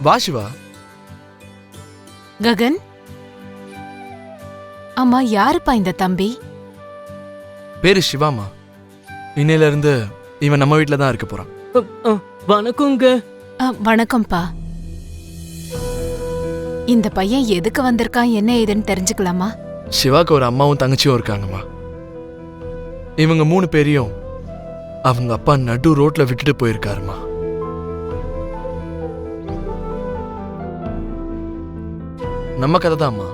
வா சிவா. ககன், அம்மா யாருப்பா இந்த தம்பி? பேரு சிவாமா. இன்னையில இருந்து இவன் நம்ம வீட்டில தான் இருக்க போறான். வணக்கங்க. வணக்கம்ப்பா. இந்த பையன் எதுக்கு வந்திருக்கான், என்ன ஏதுன்னு தெரிஞ்சுக்கலாமா? சிவாக்கு ஒரு அம்மாவும் தங்கச்சியும் இருக்காங்கம்மா. இவங்க 3 பேரையும் அவங்க அப்பா நடு ரோட்ல விட்டுட்டு போயிருக்காருமா. நம்ம கதை தான்மா.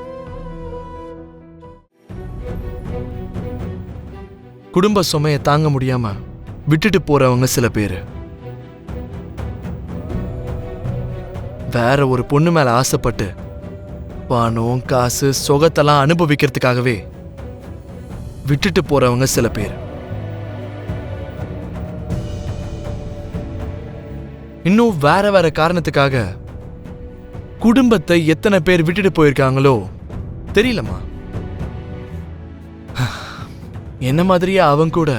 குடும்ப சுமையை தாங்க முடியாம விட்டுட்டு போறவங்க சில பேரு வேற ஒரு பொண்ணு மேல ஆசைப்பட்டு பணம் காசு சொகத்தெல்லாம் அனுபவிக்கிறதுக்காகவே விட்டுட்டு போறவங்க சில பேர். இன்னும் வேற வேற காரணத்துக்காக குடும்பத்தை எத்தனை பேர் விட்டுட்டு போயிருக்காங்களோ தெரியலமா. என்ன மாதிரியே அவன் கூட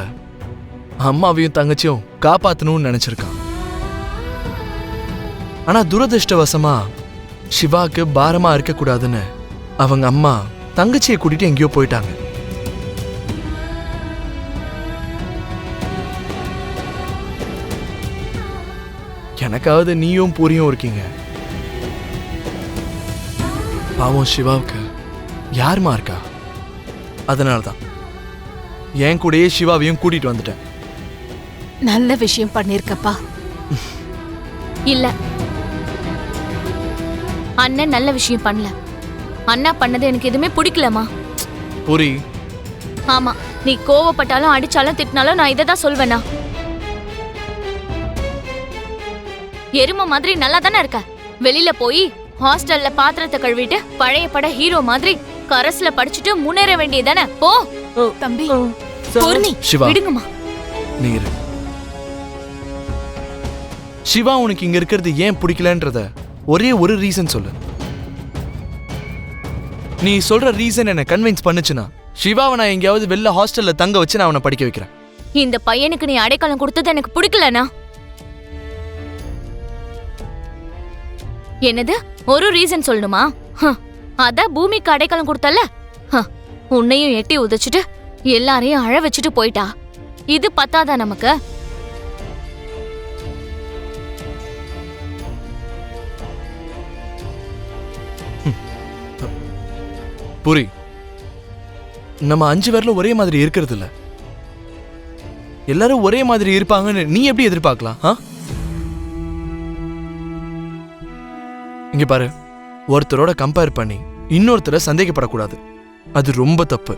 அம்மாவையும் தங்கச்சியும் காப்பாத்தணும்னு நினைச்சிருக்கான். ஆனா துரதிருஷ்டவசமா சிவாக்கு பாரமா இருக்கக்கூடாதுன்னு அவங்க அம்மா தங்கச்சியை கூட்டிட்டு எங்கேயோ போயிட்டாங்க. எனக்காவது நீயும் பூரியும் இருக்கீங்க. பாவம் சிவாவுக்கு யாருமா இருக்கா? அதனாலதான் என் கூடயே சிவாவையும் கூட்டிட்டு வந்துட்டேன். நல்ல விஷயம் பண்ணிருக்கப்பா. இல்ல, அண்ணன் நல்ல விஷயம் பண்ணல. அண்ணா பண்ணது எனக்கு எதுவுமே பிடிக்கலமா. பூரி, ஆமா, நீ கோவப்பட்டாலும் அடிச்சாலும் திட்டினாலும் நான் இதை தான் சொல்வேனா? எரும மாதிரி நல்லா தானே இருக்க. வெளியில போய் ஹாஸ்டல்ல பாத்திரத்தை கழுவிட்டு பழைய பட ஹீரோ மாதிரி கரஸ்ல படிச்சுட்டு முன்னேற வேண்டியதானே. போ தம்பி. பூர்ணி, சிவா விடுங்கம்மா. நீர் சிவா உனக்கு இங்க இருக்கிறது ஏன் பிடிக்கலன்றத ஒரே ஒரு ரீசன் சொல்லு. நீ சொல்ற ரீசன் என்ன கன்வின்ஸ் பண்ணுச்சுன்னா சிவாவை நான் எங்கேயாவது வெளில ஹாஸ்டல்ல தங்க வச்சு நான் அவனை படிக்க வைக்கிறேன். இந்த பையனுக்கு நீ அடைக்கலம் கொடுத்தது எனக்கு பிடிக்கலனா? என்னது ஒரு ரீசன் சொல்லணுமா? அதான் பூமிக்கு அடைக்கலம் கொடுத்தல, உன்னையும் எட்டி உதைச்சிட்டு எல்லாரையும் அழ வச்சுட்டு போயிட்டா. இது பத்தாதா நமக்கு? புரி, நம்ம 5 பேர்ல ஒரே மாதிரி இருக்கிறது இல்ல. எல்லாரும் ஒரே மாதிரி இருப்பாங்கன்னு நீ எப்படி எதிர்பார்க்கலாம்? இங்க பாரு, ஒருத்தரோட கம்பேர் பண்ணி இன்னொருத்தரை சந்தேகப்படக்கூடாது. அது ரொம்ப தப்பு.